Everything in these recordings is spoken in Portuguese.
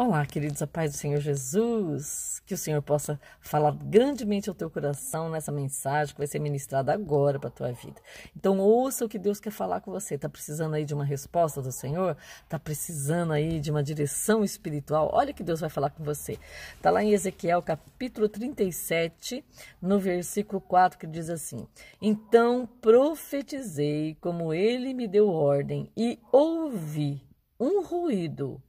Olá, queridos, a paz do Senhor Jesus, que o Senhor possa falar grandemente ao teu coração nessa mensagem que vai ser ministrada agora para a tua vida. Então ouça o que Deus quer falar com você. Está precisando aí de uma resposta do Senhor? Está precisando aí de uma direção espiritual? Olha o que Deus vai falar com você. Está lá em Ezequiel capítulo 37, no versículo 4, que diz assim: Então profetizei como ele me deu ordem e ouvi um ruído.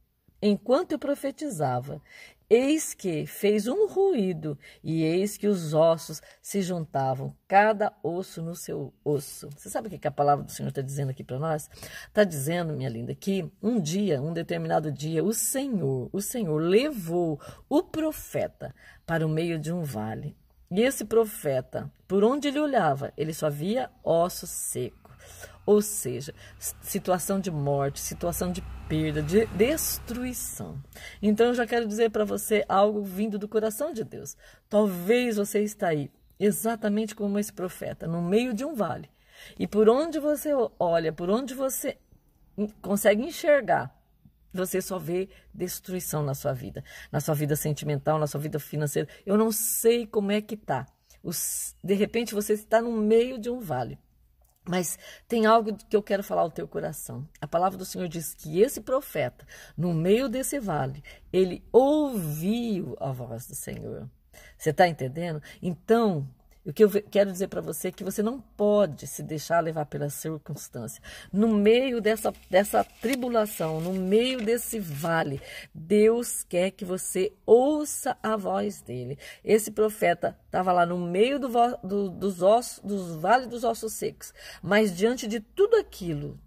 Enquanto eu profetizava, eis que fez um ruído, e eis que os ossos se juntavam, cada osso no seu osso. Você sabe o que a palavra do Senhor está dizendo aqui para nós? Está dizendo, minha linda, que um dia, um determinado dia, o Senhor levou o profeta para o meio de um vale. E esse profeta, por onde ele olhava, ele só via ossos secos. Ou seja, situação de morte, situação de perda, de destruição. Então eu já quero dizer para você algo vindo do coração de Deus. Talvez você está aí, exatamente como esse profeta, no meio de um vale. E por onde você olha, por onde você consegue enxergar, você só vê destruição na sua vida sentimental, na sua vida financeira. Eu não sei como é que está. De repente você está no meio de um vale. Mas tem algo que eu quero falar ao teu coração. A palavra do Senhor diz que esse profeta, no meio desse vale, ele ouviu a voz do Senhor. Você está entendendo? Então, o que eu quero dizer para você é que você não pode se deixar levar pela circunstância. No meio dessa tribulação, no meio desse vale, Deus quer que você ouça a voz dele. Esse profeta estava lá no meio dos vale dos ossos secos, mas diante de tudo aquilo,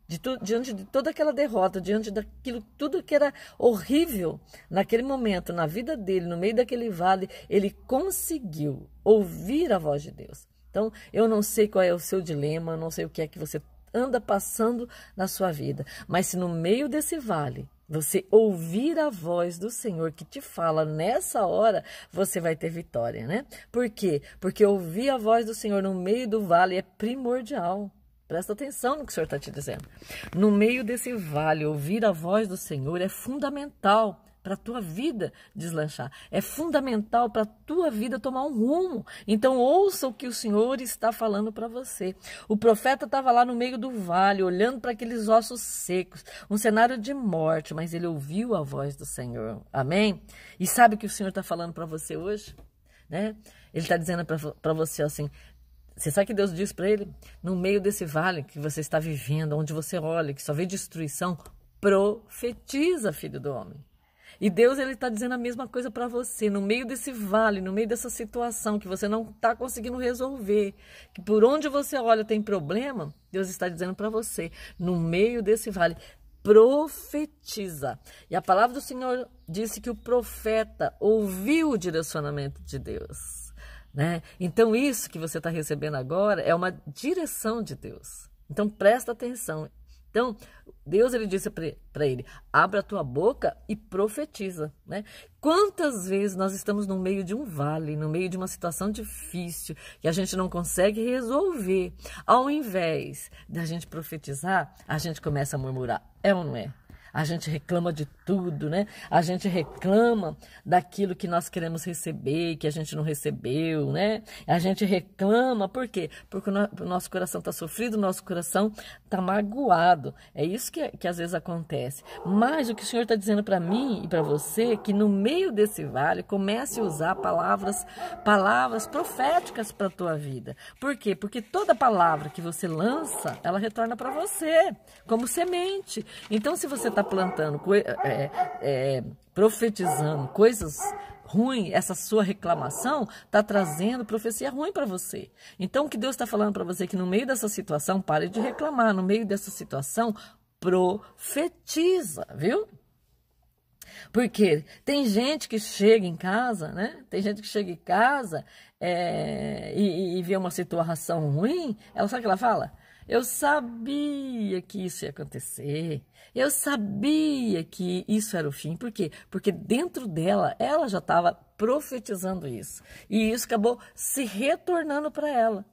diante de toda aquela derrota, diante daquilo, tudo que era horrível naquele momento, na vida dele, no meio daquele vale, ele conseguiu ouvir a voz de Deus. Então, eu não sei qual é o seu dilema, eu não sei o que é que você anda passando na sua vida, mas se no meio desse vale você ouvir a voz do Senhor que te fala nessa hora, você vai ter vitória, né? Por quê? Porque ouvir a voz do Senhor no meio do vale é primordial. Presta atenção no que o Senhor está te dizendo. No meio desse vale, ouvir a voz do Senhor é fundamental para a tua vida deslanchar. É fundamental para a tua vida tomar um rumo. Então, ouça o que o Senhor está falando para você. O profeta estava lá no meio do vale, olhando para aqueles ossos secos, um cenário de morte, mas ele ouviu a voz do Senhor. Amém? E sabe o que o Senhor está falando para você hoje? Né? Ele está dizendo para você assim: você sabe que Deus diz para ele? No meio desse vale que você está vivendo, onde você olha, que só vê destruição, profetiza, filho do homem. E Deus, ele está dizendo a mesma coisa para você, no meio desse vale, no meio dessa situação que você não está conseguindo resolver, que por onde você olha tem problema, Deus está dizendo para você, no meio desse vale, profetiza. E a palavra do Senhor disse que o profeta ouviu o direcionamento de Deus, né? Então isso que você está recebendo agora é uma direção de Deus. Então presta atenção. Então, Deus, ele disse para ele: abra a tua boca e profetiza, né? Quantas vezes nós estamos no meio de um vale, no meio de uma situação difícil, que a gente não consegue resolver. Ao invés da gente profetizar, a gente começa a murmurar. É ou não é? A gente reclama de tudo, né? A gente reclama daquilo que nós queremos receber, que a gente não recebeu, né? A gente reclama, por quê? Porque o nosso coração está sofrido, o nosso coração está magoado. É isso que às vezes acontece. Mas o que o Senhor está dizendo para mim e para você, é que no meio desse vale, comece a usar palavras proféticas para a tua vida. Por quê? Porque toda palavra que você lança, ela retorna para você, como semente. Então, se você está plantando, profetizando coisas ruins, essa sua reclamação está trazendo profecia ruim para você. Então, o que Deus está falando para você é que no meio dessa situação, pare de reclamar, no meio dessa situação, profetiza, viu? Porque tem gente que chega em casa, né? Tem gente que chega em casa e vê uma situação ruim, ela sabe o que ela fala? Eu sabia que isso ia acontecer. Eu sabia que isso era o fim. Por quê? Porque dentro dela, ela já estava profetizando isso. E isso acabou se retornando para ela.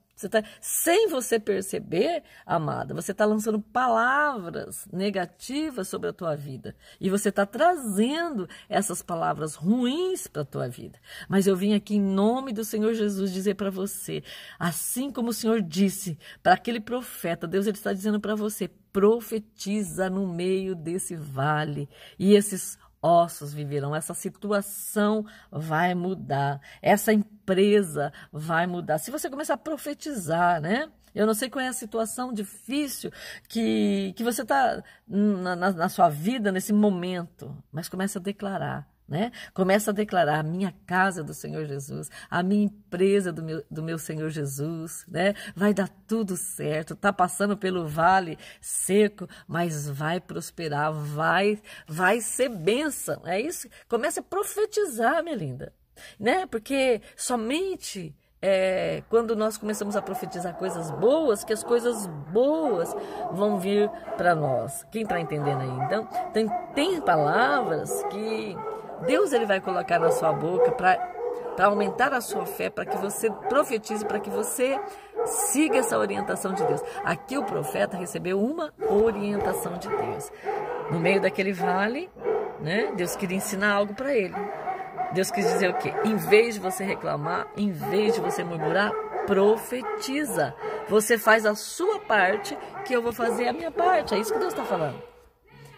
Sem você perceber, amada, você está lançando palavras negativas sobre a tua vida. E você está trazendo essas palavras ruins para a tua vida. Mas eu vim aqui em nome do Senhor Jesus dizer para você, assim como o Senhor disse para aquele profeta, Deus ele está dizendo para você, profetiza no meio desse vale. E esses ossos viverão, essa situação vai mudar, essa empresa vai mudar. Se você começar a profetizar, né? Eu não sei qual é a situação difícil que você está na sua vida nesse momento, mas comece a declarar. Né? Começa a declarar a minha casa é do Senhor Jesus, a minha empresa é do meu Senhor Jesus, né? Vai dar tudo certo, tá passando pelo vale seco, mas vai prosperar, vai ser bênção, é isso? Comece a profetizar, minha linda, né? Porque somente quando nós começamos a profetizar coisas boas, que as coisas boas vão vir para nós. Quem está entendendo aí? Então, tem palavras que Deus ele vai colocar na sua boca para aumentar a sua fé, para que você profetize, para que você siga essa orientação de Deus. Aqui o profeta recebeu uma orientação de Deus. No meio daquele vale, né, Deus queria ensinar algo para ele. Deus quis dizer o quê? Em vez de você reclamar, em vez de você murmurar, profetiza. Você faz a sua parte, que eu vou fazer a minha parte. É isso que Deus está falando.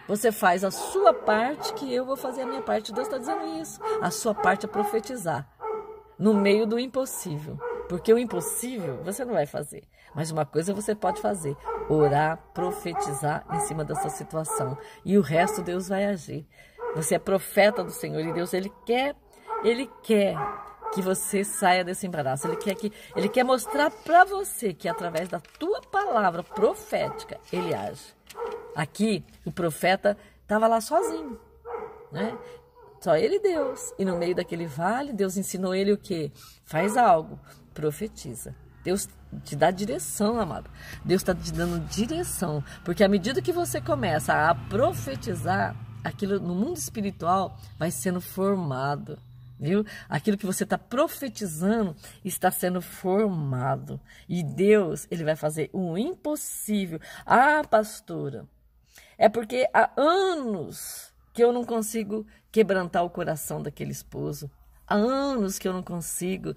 Você faz a sua parte, que eu vou fazer a minha parte. Deus está dizendo isso. A sua parte é profetizar. No meio do impossível. Porque o impossível você não vai fazer. Mas uma coisa você pode fazer. Orar, profetizar em cima dessa situação. E o resto Deus vai agir. Você é profeta do Senhor e Deus, Ele quer que você saia desse embaraço. Ele quer mostrar para você que através da tua palavra profética, Ele age. Aqui, o profeta estava lá sozinho, né? Só ele e Deus. E no meio daquele vale, Deus ensinou ele o quê? Faz algo, profetiza. Deus te dá direção, amado. Deus está te dando direção. Porque à medida que você começa a profetizar, aquilo no mundo espiritual vai sendo formado. Viu? Aquilo que você está profetizando está sendo formado. E Deus, Ele vai fazer o impossível. Ah, pastora, é porque há anos que eu não consigo quebrantar o coração daquele esposo. Há anos que eu não consigo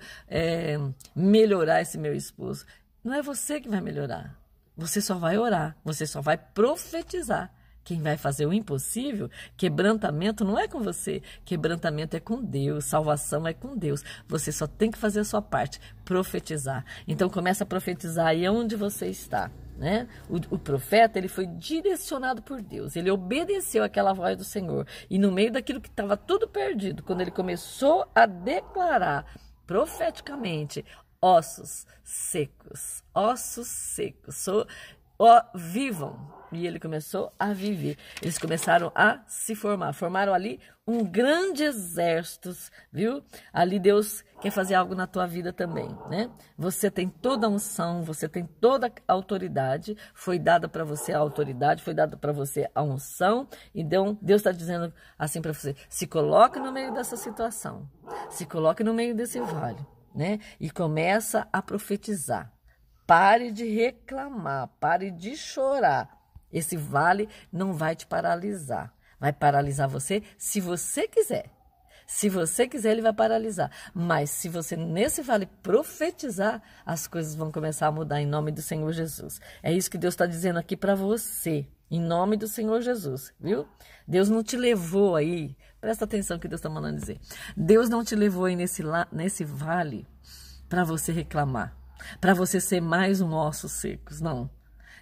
melhorar esse meu esposo. Não é você que vai melhorar. Você só vai orar. Você só vai profetizar. Quem vai fazer o impossível, quebrantamento não é com você, quebrantamento é com Deus, salvação é com Deus. Você só tem que fazer a sua parte, profetizar. Então começa a profetizar aí onde você está, né? O profeta, ele foi direcionado por Deus, ele obedeceu aquela voz do Senhor. E no meio daquilo que estava tudo perdido, quando ele começou a declarar profeticamente, ossos secos, vivam. E ele começou a viver. Eles começaram a se formar. Formaram ali um grande exército, viu? Ali Deus quer fazer algo na tua vida também, né? Você tem toda a unção, você tem toda a autoridade. Foi dada para você a autoridade, foi dada para você a unção. Então, Deus está dizendo assim para você, se coloque no meio dessa situação. Se coloque no meio desse vale, né? E começa a profetizar. Pare de reclamar, pare de chorar. Esse vale não vai te paralisar. Vai paralisar você se você quiser. Se você quiser, ele vai paralisar. Mas se você nesse vale profetizar, as coisas vão começar a mudar em nome do Senhor Jesus. É isso que Deus está dizendo aqui para você. Em nome do Senhor Jesus, viu? Deus não te levou aí. Presta atenção que Deus está mandando dizer. Deus não te levou aí nesse vale para você reclamar. Para você ser mais um ossos secos. Não.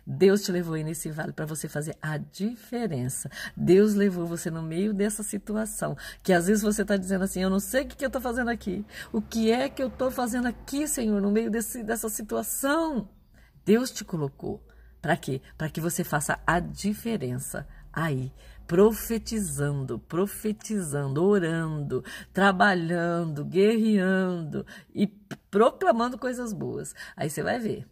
Deus te levou aí nesse vale para você fazer a diferença. Deus levou você no meio dessa situação, que às vezes você está dizendo assim, eu não sei o que eu estou fazendo aqui. O que é que eu estou fazendo aqui, Senhor, no meio dessa situação? Deus te colocou. Para quê? Para que você faça a diferença aí. Profetizando, orando, trabalhando, guerreando e proclamando coisas boas. Aí você vai ver.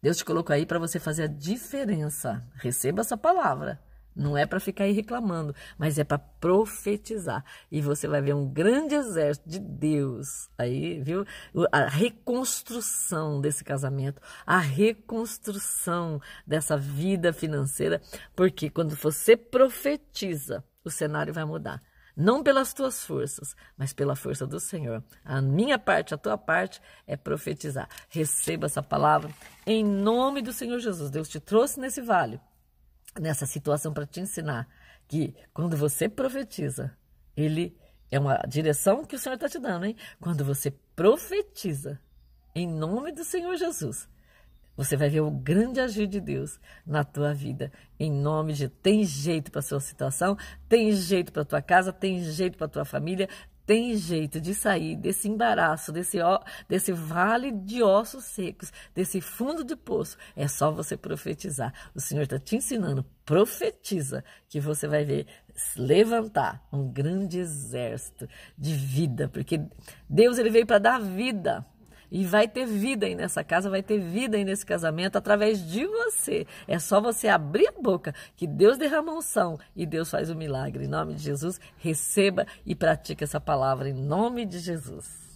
Deus te colocou aí para você fazer a diferença. Receba essa palavra. Não é para ficar aí reclamando, mas é para profetizar. E você vai ver um grande exército de Deus aí, viu? A reconstrução desse casamento, a reconstrução dessa vida financeira, porque quando você profetiza, o cenário vai mudar. Não pelas tuas forças, mas pela força do Senhor. A minha parte, a tua parte é profetizar. Receba essa palavra em nome do Senhor Jesus. Deus te trouxe nesse vale, nessa situação para te ensinar que quando você profetiza, ele é uma direção que o Senhor está te dando, hein? Quando você profetiza em nome do Senhor Jesus, você vai ver o grande agir de Deus na tua vida. Em nome de... Tem jeito para a sua situação, tem jeito para a tua casa, tem jeito para a tua família, tem jeito de sair desse embaraço, desse vale de ossos secos, desse fundo de poço. É só você profetizar. O Senhor está te ensinando. Profetiza que você vai ver levantar um grande exército de vida. Porque Deus ele veio para dar vida. E vai ter vida aí nessa casa, vai ter vida aí nesse casamento através de você. É só você abrir a boca que Deus derrama unção e Deus faz o milagre. Em nome de Jesus, receba e pratique essa palavra em nome de Jesus.